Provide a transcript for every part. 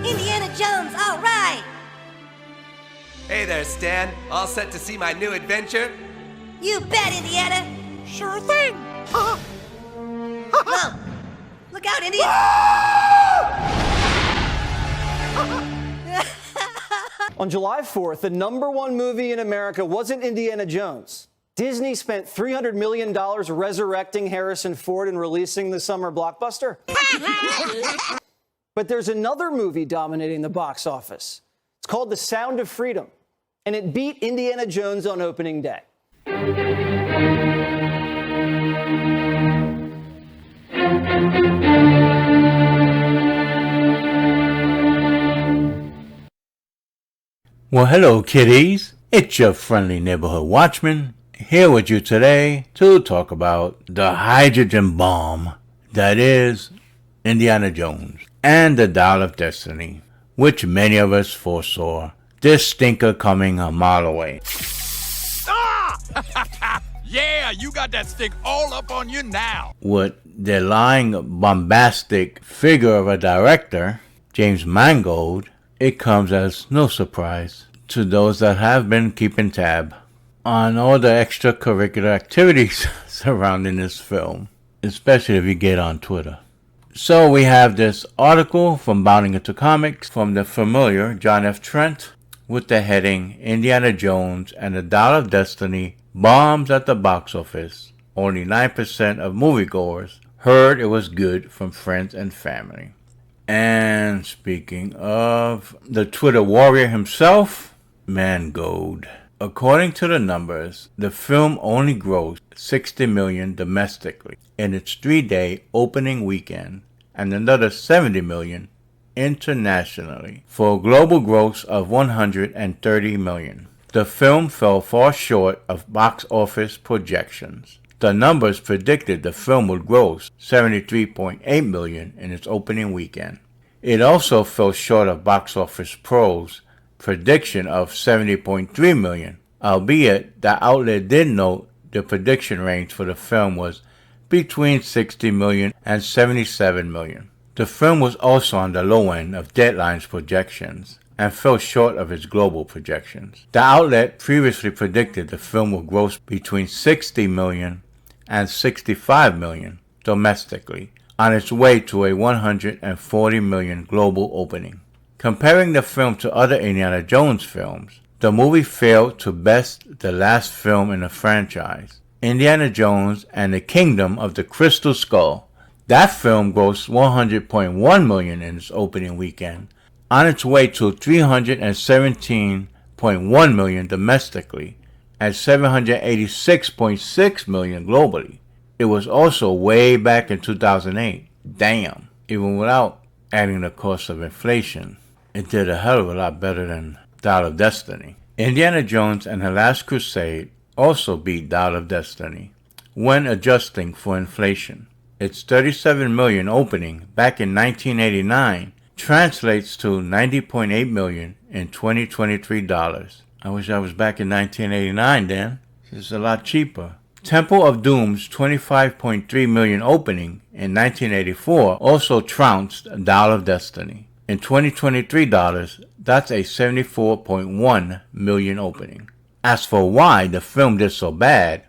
Indiana Jones, all right! Hey there, Stan. All set to see my new adventure? You bet, Indiana! Sure thing. Whoa! Look out, Indy! On July 4th, the #1 movie in America wasn't Indiana Jones. Disney spent $300 million resurrecting Harrison Ford and releasing the summer blockbuster. But there's another movie dominating the box office. It's called The Sound of Freedom, and it beat Indiana Jones on opening day. Well, hello, kiddies. It's your friendly neighborhood watchman here with you today to talk about the hydrogen bomb that is Indiana Jones and the Dial of Destiny, which many of us foresaw this stinker coming a mile away. Ah! Yeah, you got that stick all up on you now. With the lying, bombastic figure of a director, James Mangold, it comes as no surprise to those that have been keeping tab on all the extracurricular activities surrounding this film, especially if you get on Twitter. So we have this article from Bounding Into Comics from the familiar John F. Trent with the heading Indiana Jones and the Dial of Destiny bombs at the box office. Only 9% of moviegoers heard it was good from friends and family. And speaking of the Twitter warrior himself, Mangold. According to the numbers, the film only grossed $60 million domestically in its 3-day opening weekend and another $70 million internationally for a global gross of $130 million. The film fell far short of box office projections. The numbers predicted the film would gross $73.8 million in its opening weekend. It also fell short of Box Office Pro's prediction of $70.3 million, albeit the outlet did note the prediction range for the film was between $60 million and $77 million. The film was also on the low end of Deadline's projections and fell short of its global projections. The outlet previously predicted the film would gross between $60 million and $65 million domestically, on its way to a $140 million global opening. Comparing the film to other Indiana Jones films, the movie failed to best the last film in the franchise, Indiana Jones and the Kingdom of the Crystal Skull. That film grossed $100.1 million in its opening weekend, on its way to $317.1 million domestically and $786.6 million globally. It was also way back in 2008. Damn. Even without adding the cost of inflation, it did a hell of a lot better than Dial of Destiny. Indiana Jones and the Last Crusade also beat Dial of Destiny when adjusting for inflation. Its $37 million opening back in 1989 translates to $90.8 million in 2023 dollars. I wish I was back in 1989 then. It's a lot cheaper. Temple of Doom's $25.3 million opening in 1984 also trounced Dial of Destiny. In 2023 dollars, that's a $74.1 million opening. As for why the film did so bad,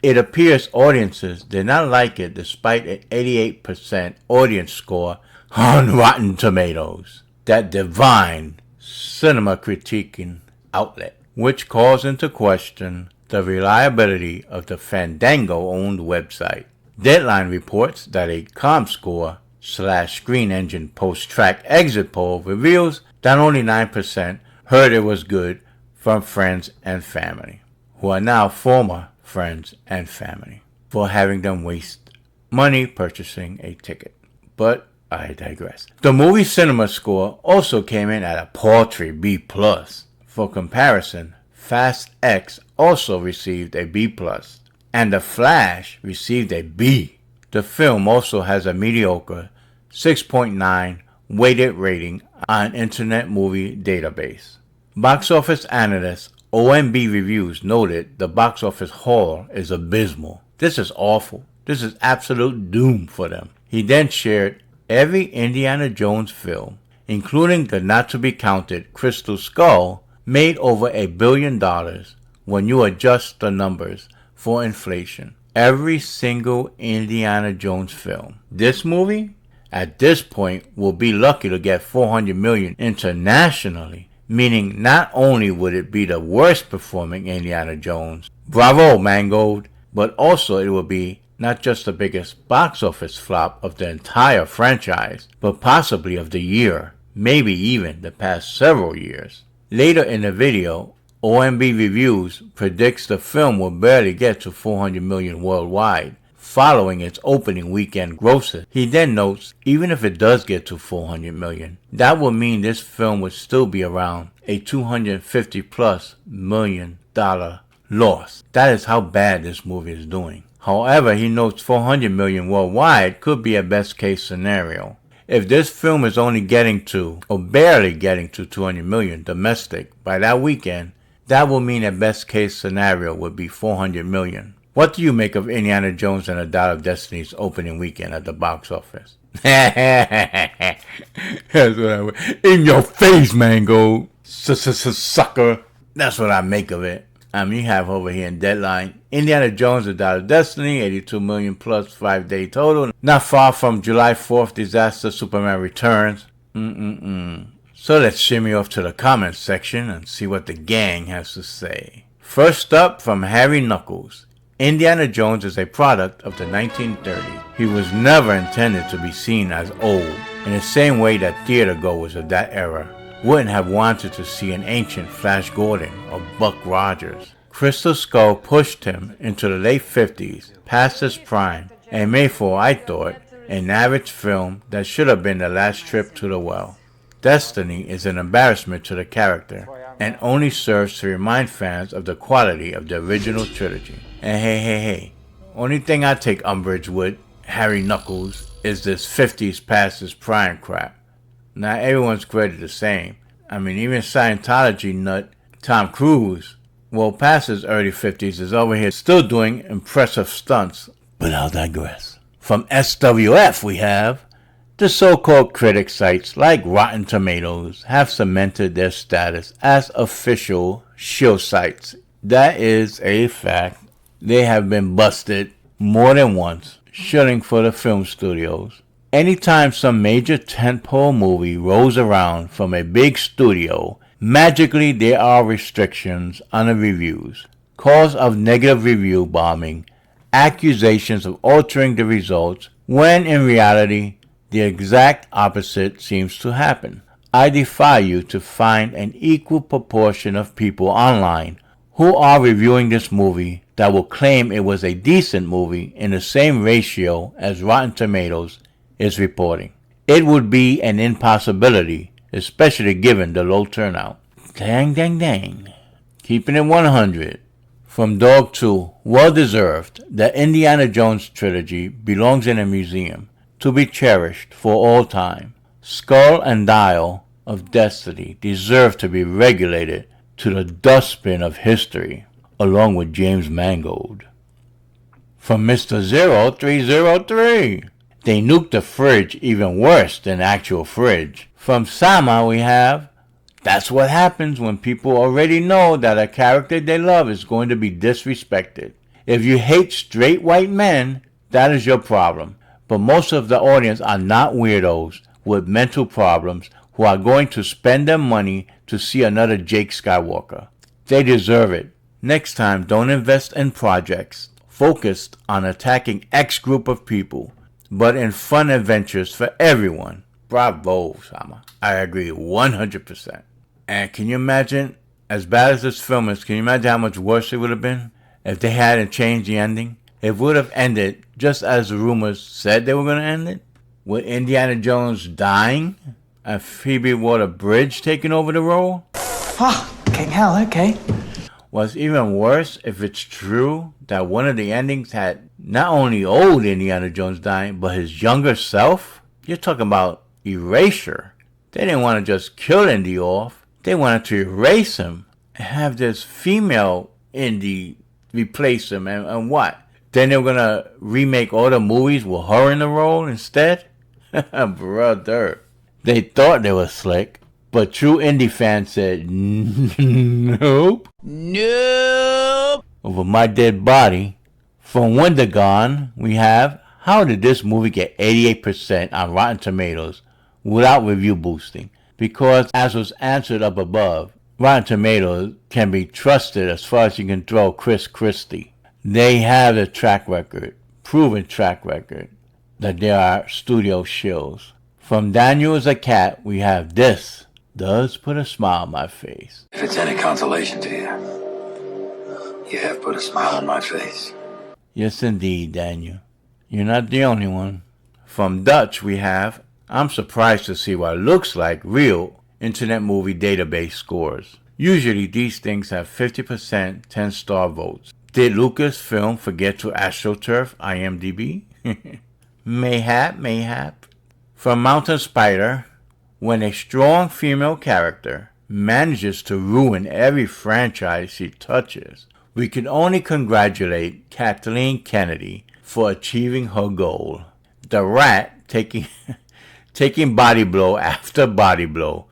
it appears audiences did not like it despite an 88% audience score on Rotten Tomatoes, that divine cinema critiquing outlet, which calls into question the reliability of the Fandango-owned website. Deadline reports that a ComScore/Screen Engine post-track exit poll reveals that only 9% heard it was good from friends and family, who are now former friends and family, for having them waste money purchasing a ticket. But I digress. The movie cinema score also came in at a paltry B+. For comparison, Fast X also received a B+, and The Flash received a B. The film also has a mediocre 6.9 weighted rating on Internet Movie Database. Box office analyst OMB Reviews noted the box office haul is abysmal. This is awful. This is absolute doom for them. He then shared every Indiana Jones film, including the not-to-be-counted Crystal Skull, made over $1 billion when you adjust the numbers for inflation. Every single Indiana Jones film. This movie, at this point, will be lucky to get $400 million internationally, meaning not only would it be the worst performing Indiana Jones, bravo Mangold, but also it will be not just the biggest box office flop of the entire franchise, but possibly of the year, maybe even the past several years. Later in the video, OMB Reviews predicts the film will barely get to $400 million worldwide, following its opening weekend grosses. He then notes, even if it does get to $400 million, that would mean this film would still be around a $250+ million loss. That is how bad this movie is doing. However, he notes $400 million worldwide could be a best case scenario. If this film is only getting to, or barely getting to $200 million domestic by that weekend, that will mean a best case scenario would be $400 million. What do you make of Indiana Jones and the Dial of Destiny's opening weekend at the box office? That's what I would. In your face, Mango. Sucker. That's what I make of it. You have over here in Deadline, Indiana Jones, The Dial of Destiny, 82 million plus 5-day total. Not far from July 4th disaster, Superman Returns. So let's shimmy off to the comments section and see what the gang has to say. First up, from Harry Knuckles. Indiana Jones is a product of the 1930s. He was never intended to be seen as old, in the same way that theatergoers of that era wouldn't have wanted to see an ancient Flash Gordon or Buck Rogers. Crystal Skull pushed him into the late 50s, past his prime, and made for, I thought, an average film that should have been the last trip to the well. Destiny is an embarrassment to the character, and only serves to remind fans of the quality of the original trilogy. And hey, only thing I take umbrage with, Harry Knuckles, is this 50s past his prime crap. Not everyone's created the same. Even Scientology nut Tom Cruise, well past his early 50s, is over here still doing impressive stunts. But I'll digress. From SWF we have, the so-called critic sites like Rotten Tomatoes have cemented their status as official shill sites. That is a fact. They have been busted more than once, shilling for the film studios. Anytime some major tentpole movie rolls around from a big studio, magically there are restrictions on the reviews, calls of negative review bombing, accusations of altering the results, when in reality, the exact opposite seems to happen. I defy you to find an equal proportion of people online who are reviewing this movie that will claim it was a decent movie in the same ratio as Rotten Tomatoes is reporting. It would be an impossibility, especially given the low turnout. Dang. Keeping it 100. From Dog 2, well deserved. The Indiana Jones trilogy belongs in a museum to be cherished for all time. Skull and Dial of Destiny deserve to be regulated to the dustbin of history, along with James Mangold. From Mr. 0303. They nuked the fridge even worse than actual fridge. From Sama we have, that's what happens when people already know that a character they love is going to be disrespected. If you hate straight white men, that is your problem. But most of the audience are not weirdos with mental problems who are going to spend their money to see another Jake Skywalker. They deserve it. Next time, don't invest in projects focused on attacking X group of people, but in fun adventures for everyone. Bravo, Sama. I agree 100%. And can you imagine, as bad as this film is, can you imagine how much worse it would have been if they hadn't changed the ending? It would have ended just as the rumors said they were going to end it, with Indiana Jones dying and Phoebe Waller-Bridge taking over the role. King hell, okay. What's even worse, if it's true that one of the endings had not only old Indiana Jones dying, but his younger self. You're talking about erasure. They didn't want to just kill Indy off. They wanted to erase him and have this female Indy replace him. And what? Then they were going to remake all the movies with her in the role instead? Brother. They thought they were slick, but true indie fans said, nope. Nope. Over my dead body. From Wendigon, we have, how did this movie get 88% on Rotten Tomatoes without review boosting? Because, as was answered up above, Rotten Tomatoes can be trusted as far as you can throw Chris Christie. They have a track record, proven track record, that there are studio shills. From Daniel is a Cat, we have this. Does put a smile on my face. If it's any consolation to you, you have put a smile on my face. Yes, indeed, Daniel. You're not the only one. From Dutch, we have, I'm surprised to see what looks like real Internet Movie Database scores. Usually these things have 50% 10-star votes. Did Lucasfilm forget to AstroTurf IMDb? Mayhap. From Mountain Spider, when a strong female character manages to ruin every franchise she touches, we can only congratulate Kathleen Kennedy for achieving her goal. The Rat taking body blow after body blow.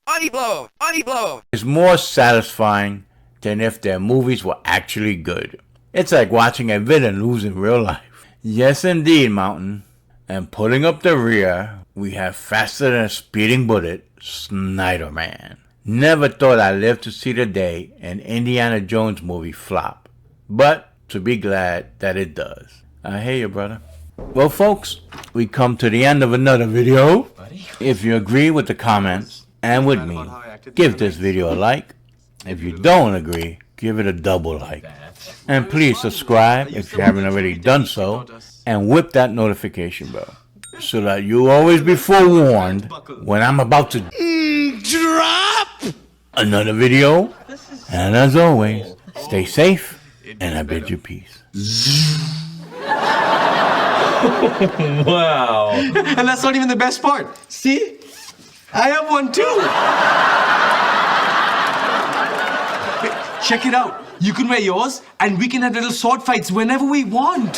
Body blow. Body blow. Is more satisfying than if their movies were actually good. It's like watching a villain lose in real life. Yes, indeed, Mountain. And pulling up the rear, we have faster than a speeding bullet, Snyder Man. Never thought I'd live to see the day an Indiana Jones movie flop. But to be glad that it does. I hear you, brother. Well, folks, we come to the end of another video. If you agree with the comments and with me, give this video a like. If you don't agree, give it a double like. And please subscribe if you haven't already done so, and whip that notification bell so that you'll always be forewarned when I'm about to drop another video. And as always, stay safe, and I bid you peace. Wow. And that's not even the best part. See? I have one too. Check it out. You can wear yours, and we can have little sword fights whenever we want.